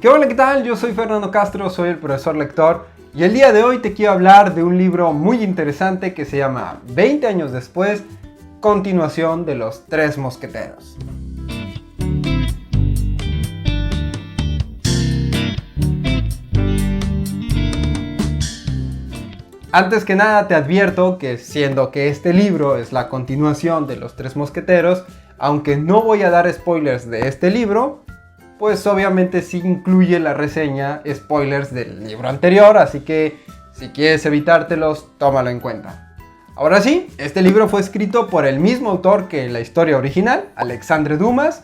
¿Qué hola, qué tal? Yo soy Fernando Castro, soy el profesor lector y el día de hoy te quiero hablar de un libro muy interesante que se llama 20 años después, continuación de Los Tres Mosqueteros. Antes que nada te advierto que siendo que este libro es la continuación de Los Tres Mosqueteros, aunque no voy a dar spoilers de este libro, pues obviamente sí incluye la reseña spoilers del libro anterior, así que si quieres evitártelos, tómalo en cuenta. Ahora sí, este libro fue escrito por el mismo autor que la historia original, Alexandre Dumas,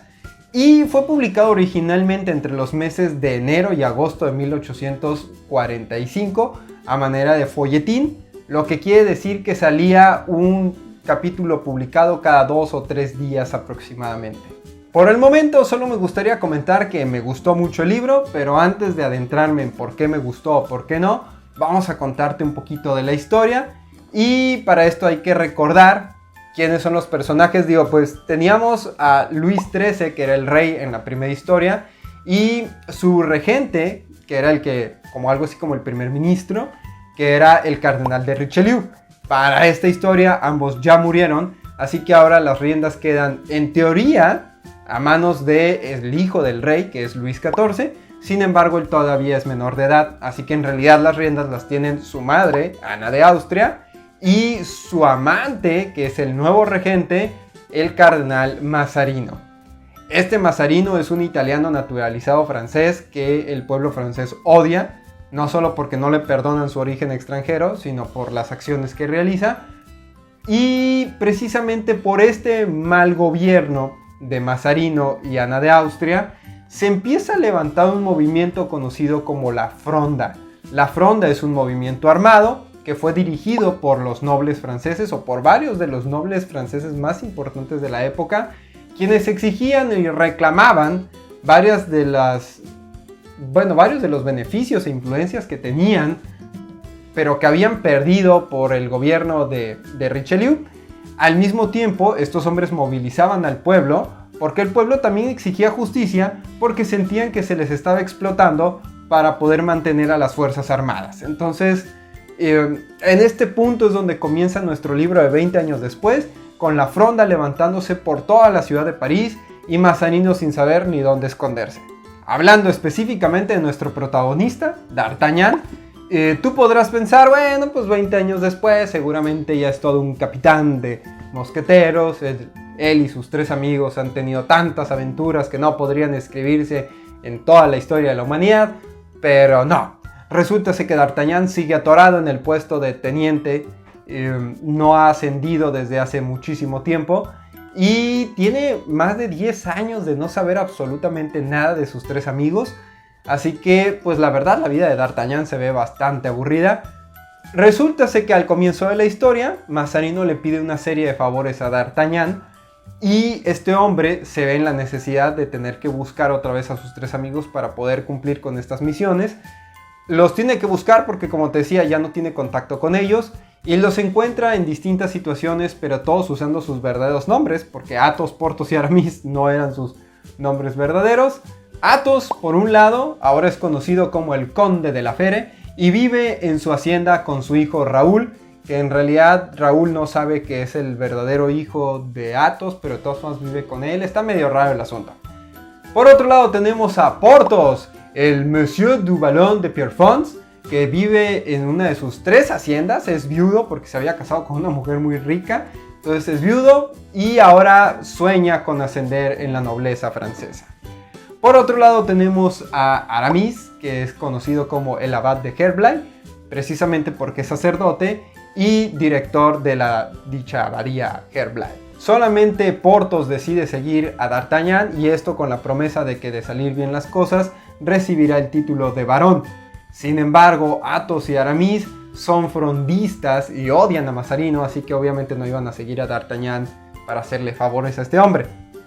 y fue publicado originalmente entre los meses de enero y agosto de 1845 a manera de folletín, lo que quiere decir que salía un capítulo publicado cada 2 o 3 días aproximadamente. Por el momento solo me gustaría comentar que me gustó mucho el libro, pero antes de adentrarme en por qué me gustó o por qué no, vamos a contarte un poquito de la historia. Y para esto hay que recordar quiénes son los personajes. Pues teníamos a Luis XIII, que era el rey en la primera historia, y su regente, que era el que, como algo así como el primer ministro, que era el cardenal de Richelieu. Para esta historia ambos ya murieron, así que ahora las riendas quedan en teoría a manos del hijo del rey, que es Luis XIV. Sin embargo, él todavía es menor de edad, así que en realidad las riendas las tienen su madre, Ana de Austria, y su amante, que es el nuevo regente, el cardenal Mazarino. Este Mazarino es un italiano naturalizado francés que el pueblo francés odia, no solo porque no le perdonan su origen extranjero, sino por las acciones que realiza. Y precisamente por este mal gobierno de Mazarino y Ana de Austria, se empieza a levantar un movimiento conocido como la Fronda. La Fronda es un movimiento armado que fue dirigido por los nobles franceses o por varios de los nobles franceses más importantes de la época, quienes exigían y reclamaban varios de los beneficios e influencias que tenían, pero que habían perdido por el gobierno de Richelieu. Al mismo tiempo, estos hombres movilizaban al pueblo porque el pueblo también exigía justicia porque sentían que se les estaba explotando para poder mantener a las fuerzas armadas. Entonces, en este punto es donde comienza nuestro libro de 20 años después, con la Fronda levantándose por toda la ciudad de París y Mazarino sin saber ni dónde esconderse. Hablando específicamente de nuestro protagonista, D'Artagnan, tú podrás pensar, bueno, pues 20 años después seguramente ya es todo un capitán de mosqueteros, él y sus 3 amigos han tenido tantas aventuras que no podrían escribirse en toda la historia de la humanidad, pero no. Resulta que D'Artagnan sigue atorado en el puesto de teniente, no ha ascendido desde hace muchísimo tiempo y tiene más de 10 años de no saber absolutamente nada de sus 3 amigos. Así que, pues la verdad, la vida de D'Artagnan se ve bastante aburrida. Resulta que al comienzo de la historia, Mazarino le pide una serie de favores a D'Artagnan y este hombre se ve en la necesidad de tener que buscar otra vez a sus 3 amigos para poder cumplir con estas misiones. Los tiene que buscar porque, como te decía, ya no tiene contacto con ellos y los encuentra en distintas situaciones, pero todos usando sus verdaderos nombres, porque Athos, Porthos y Aramis no eran sus nombres verdaderos. Athos, por un lado, ahora es conocido como el Conde de la Fere y vive en su hacienda con su hijo Raúl, que en realidad Raúl no sabe que es el verdadero hijo de Athos, pero de todas formas vive con él. Está medio raro el asunto. Por otro lado tenemos a Porthos, el Monsieur du Vallon de Pierrefonds, que vive en una de sus 3 haciendas. Es viudo porque se había casado con una mujer muy rica, entonces es viudo y ahora sueña con ascender en la nobleza francesa. Por otro lado tenemos a Aramis, que es conocido como el abad de Herblay, precisamente porque es sacerdote y director de la dicha abadía Herblay. Solamente Porthos decide seguir a D'Artagnan y esto con la promesa de que de salir bien las cosas recibirá el título de barón. Sin embargo, Athos y Aramis son frondistas y odian a Mazarino, así que obviamente no iban a seguir a D'Artagnan para hacerle favores a este hombre.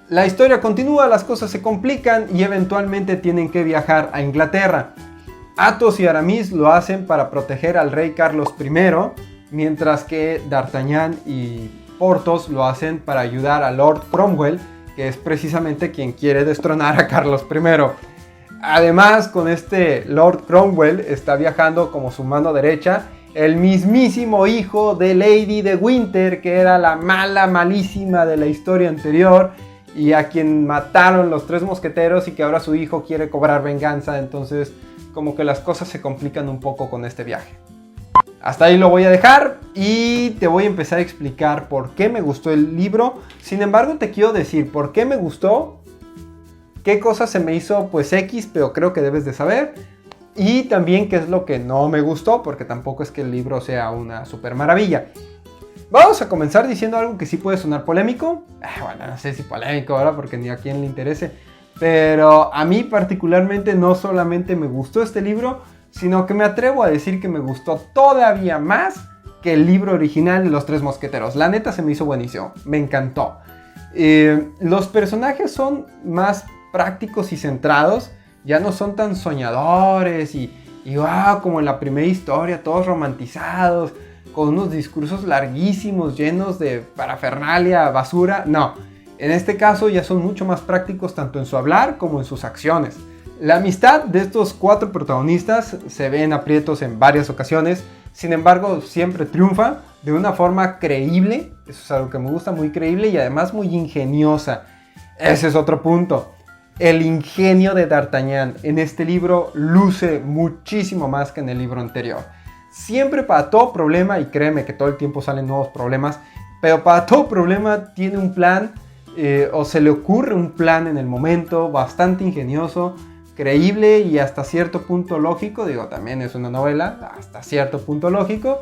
La historia continúa, las cosas se complican y eventualmente tienen que viajar a Inglaterra. Athos y Aramis lo hacen para proteger al rey Carlos I, mientras que D'Artagnan y Porthos lo hacen para ayudar a Lord Cromwell, que es precisamente quien quiere destronar a Carlos I. Además, con este Lord Cromwell está viajando como su mano derecha el mismísimo hijo de Lady de Winter, que era la malísima de la historia anterior y a quien mataron los tres mosqueteros y que ahora su hijo quiere cobrar venganza. Entonces, como que las cosas se complican un poco con este viaje. Hasta ahí lo voy a dejar y te voy a empezar a explicar por qué me gustó el libro. Sin embargo, te quiero decir por qué me gustó, qué cosas se me hizo pues X, pero creo que debes de saber. Y también qué es lo que no me gustó, porque tampoco es que el libro sea una super maravilla. Vamos a comenzar diciendo algo que sí puede sonar polémico. Bueno, no sé si polémico ahora, porque ni a quién le interese. Pero a mí particularmente no solamente me gustó este libro, sino que me atrevo a decir que me gustó todavía más que el libro original de Los Tres Mosqueteros. La neta se me hizo buenísimo, me encantó. Los personajes son más prácticos y centrados. Ya no son tan soñadores y wow, como en la primera historia, todos romantizados, con unos discursos larguísimos, llenos de parafernalia, basura. No, en este caso ya son mucho más prácticos tanto en su hablar como en sus acciones. La amistad de estos cuatro protagonistas se ve en aprietos en varias ocasiones, sin embargo siempre triunfa de una forma creíble. Eso es algo que me gusta, muy creíble y además muy ingeniosa. Ese es otro punto. El ingenio de D'Artagnan en este libro luce muchísimo más que en el libro anterior. Siempre para todo problema, y créeme que todo el tiempo salen nuevos problemas, pero para todo problema tiene un plan, o se le ocurre un plan en el momento, bastante ingenioso, creíble y hasta cierto punto lógico. Digo, también es una novela, hasta cierto punto lógico.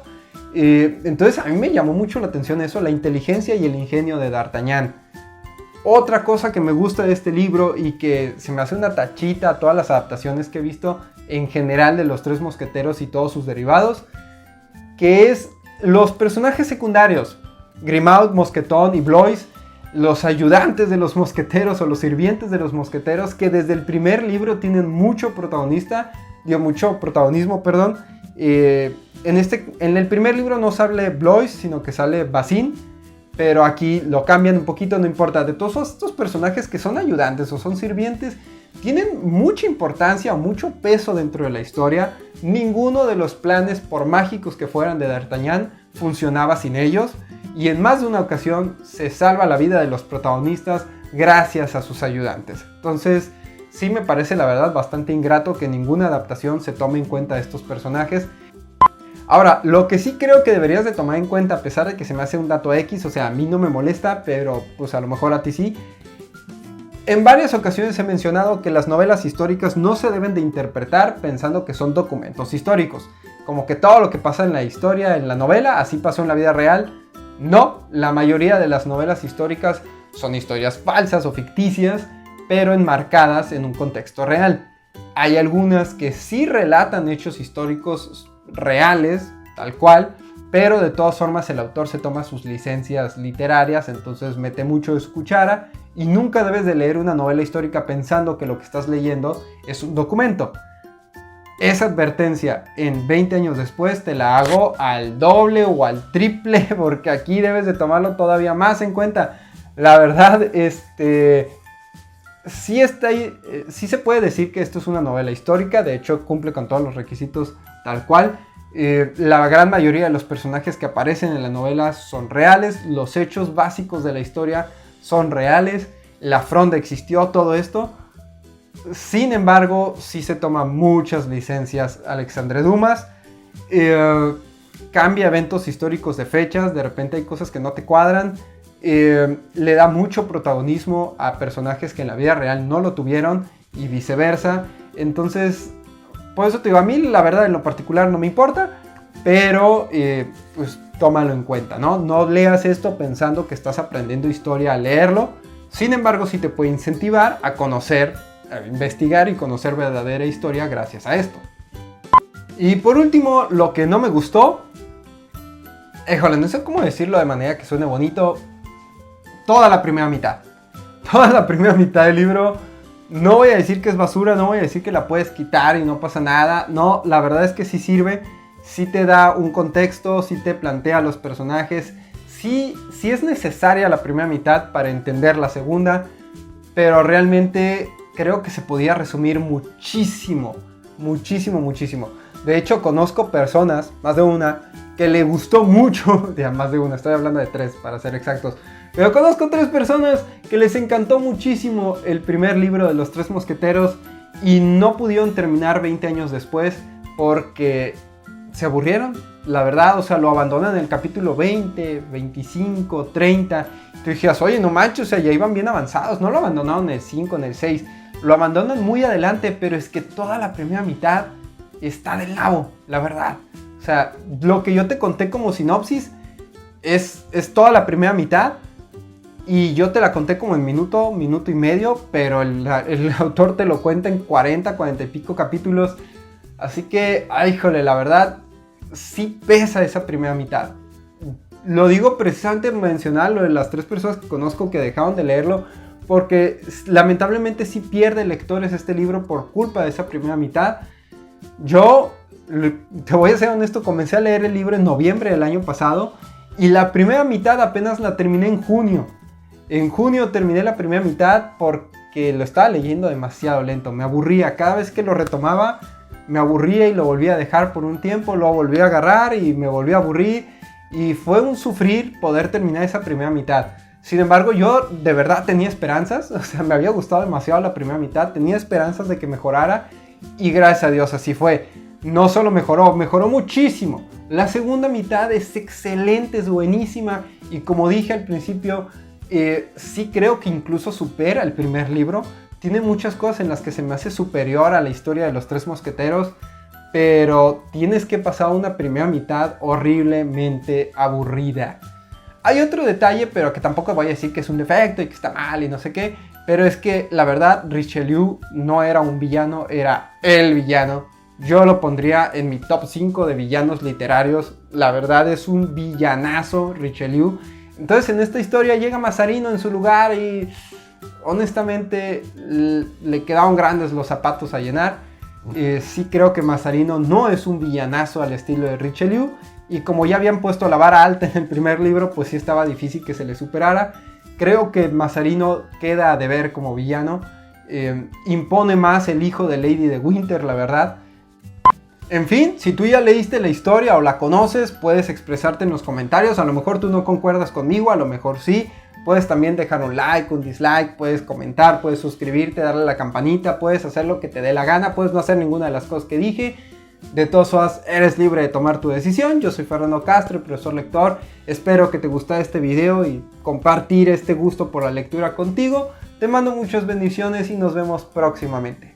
Entonces a mí me llamó mucho la atención eso, la inteligencia y el ingenio de D'Artagnan. Otra cosa que me gusta de este libro y que se me hace una tachita a todas las adaptaciones que he visto en general de Los Tres Mosqueteros y todos sus derivados, que es los personajes secundarios, Grimaud, Mosquetón y Blois, los ayudantes de los mosqueteros o los sirvientes de los mosqueteros, que desde el primer libro tienen mucho protagonismo. En el primer libro no sale Blois, sino que sale Bazin. Pero aquí lo cambian un poquito, no importa. De todos estos personajes que son ayudantes o son sirvientes, tienen mucha importancia o mucho peso dentro de la historia. Ninguno de los planes, por mágicos que fueran de D'Artagnan, funcionaba sin ellos. Y en más de una ocasión se salva la vida de los protagonistas gracias a sus ayudantes. Entonces, sí me parece la verdad bastante ingrato que ninguna adaptación se tome en cuenta a estos personajes. Ahora, lo que sí creo que deberías de tomar en cuenta, a pesar de que se me hace un dato X, o sea, a mí no me molesta, pero pues a lo mejor a ti sí. En varias ocasiones he mencionado que las novelas históricas no se deben de interpretar pensando que son documentos históricos. Como que todo lo que pasa en la historia, en la novela, así pasó en la vida real. No, la mayoría de las novelas históricas son historias falsas o ficticias, pero enmarcadas en un contexto real. Hay algunas que sí relatan hechos históricos reales, tal cual, pero de todas formas el autor se toma sus licencias literarias, entonces mete mucho de su cuchara y nunca debes de leer una novela histórica pensando que lo que estás leyendo es un documento. Esa advertencia en 20 años después te la hago al doble o al triple, porque aquí debes de tomarlo todavía más en cuenta. La verdad, sí se puede decir que esto es una novela histórica, de hecho cumple con todos los requisitos tal cual. La gran mayoría de los personajes que aparecen en la novela son reales, los hechos básicos de la historia son reales, la Fronda existió, todo esto. Sin embargo, sí se toman muchas licencias Alexandre Dumas, cambia eventos históricos de fechas, de repente hay cosas que no te cuadran, le da mucho protagonismo a personajes que en la vida real no lo tuvieron y viceversa. Entonces, por eso te digo, a mí la verdad en lo particular no me importa, pero pues tómalo en cuenta, ¿no? No leas esto pensando que estás aprendiendo historia al leerlo. Sin embargo, sí te puede incentivar a conocer, a investigar y conocer verdadera historia gracias a esto. Y por último, lo que no me gustó, no sé cómo decirlo de manera que suene bonito, toda la primera mitad. Toda la primera mitad del libro, no voy a decir que es basura, no voy a decir que la puedes quitar y no pasa nada. No, la verdad es que sí sirve, sí te da un contexto, sí te plantea los personajes, sí es necesaria la primera mitad para entender la segunda, pero realmente creo que se podía resumir muchísimo, muchísimo, muchísimo. De hecho, conozco personas, más de una, que le gustó mucho, ya más de una, estoy hablando de 3 para ser exactos, pero conozco 3 personas que les encantó muchísimo el primer libro de los 3 mosqueteros y no pudieron terminar 20 años después porque se aburrieron, la verdad, o sea, lo abandonan en el capítulo 20, 25, 30. Tú dijeras, oye, no manches, o sea, ya iban bien avanzados, no lo abandonaron en el 5, en el 6, lo abandonan muy adelante, pero es que toda la primera mitad está del nabo, la verdad. O sea, lo que yo te conté como sinopsis es toda la primera mitad y yo te la conté como en minuto y medio, pero el autor te lo cuenta en 40 y pico capítulos. Así que, ay, híjole, la verdad, sí pesa esa primera mitad. Lo digo precisamente mencionar lo de las 3 personas que conozco que dejaron de leerlo, porque lamentablemente sí pierde lectores este libro por culpa de esa primera mitad. Yo, te voy a ser honesto, comencé a leer el libro en noviembre del año pasado y la primera mitad apenas la terminé en junio. En junio terminé la primera mitad porque lo estaba leyendo demasiado lento, me aburría. Cada vez que lo retomaba me aburría y lo volvía a dejar por un tiempo, lo volví a agarrar y me volví a aburrir y fue un sufrir poder terminar esa primera mitad. Sin embargo, yo de verdad tenía esperanzas, o sea, me había gustado demasiado la primera mitad, tenía esperanzas de que mejorara y gracias a Dios así fue. No solo mejoró, mejoró muchísimo. La segunda mitad es excelente, es buenísima y como dije al principio, sí creo que incluso supera el primer libro. Tiene muchas cosas en las que se me hace superior a la historia de los 3 mosqueteros, pero tienes que pasar una primera mitad horriblemente aburrida. Hay otro detalle, pero que tampoco voy a decir que es un defecto y que está mal y no sé qué, pero es que la verdad Richelieu no era un villano, era el villano. Yo lo pondría en mi top 5 de villanos literarios. La verdad es un villanazo Richelieu. Entonces en esta historia llega Mazarino en su lugar y honestamente le quedaron grandes los zapatos a llenar. Sí creo que Mazarino no es un villanazo al estilo de Richelieu. Y como ya habían puesto la vara alta en el primer libro, pues sí estaba difícil que se le superara. Creo que Mazarino queda a deber como villano. Impone más el hijo de Lady de Winter, la verdad. En fin, si tú ya leíste la historia o la conoces, puedes expresarte en los comentarios. A lo mejor tú no concuerdas conmigo, a lo mejor sí. Puedes también dejar un like, un dislike, puedes comentar, puedes suscribirte, darle a la campanita, puedes hacer lo que te dé la gana, puedes no hacer ninguna de las cosas que dije. De todas formas, eres libre de tomar tu decisión. Yo soy Fernando Castro, el profesor lector. Espero que te guste este video y compartir este gusto por la lectura contigo. Te mando muchas bendiciones y nos vemos próximamente.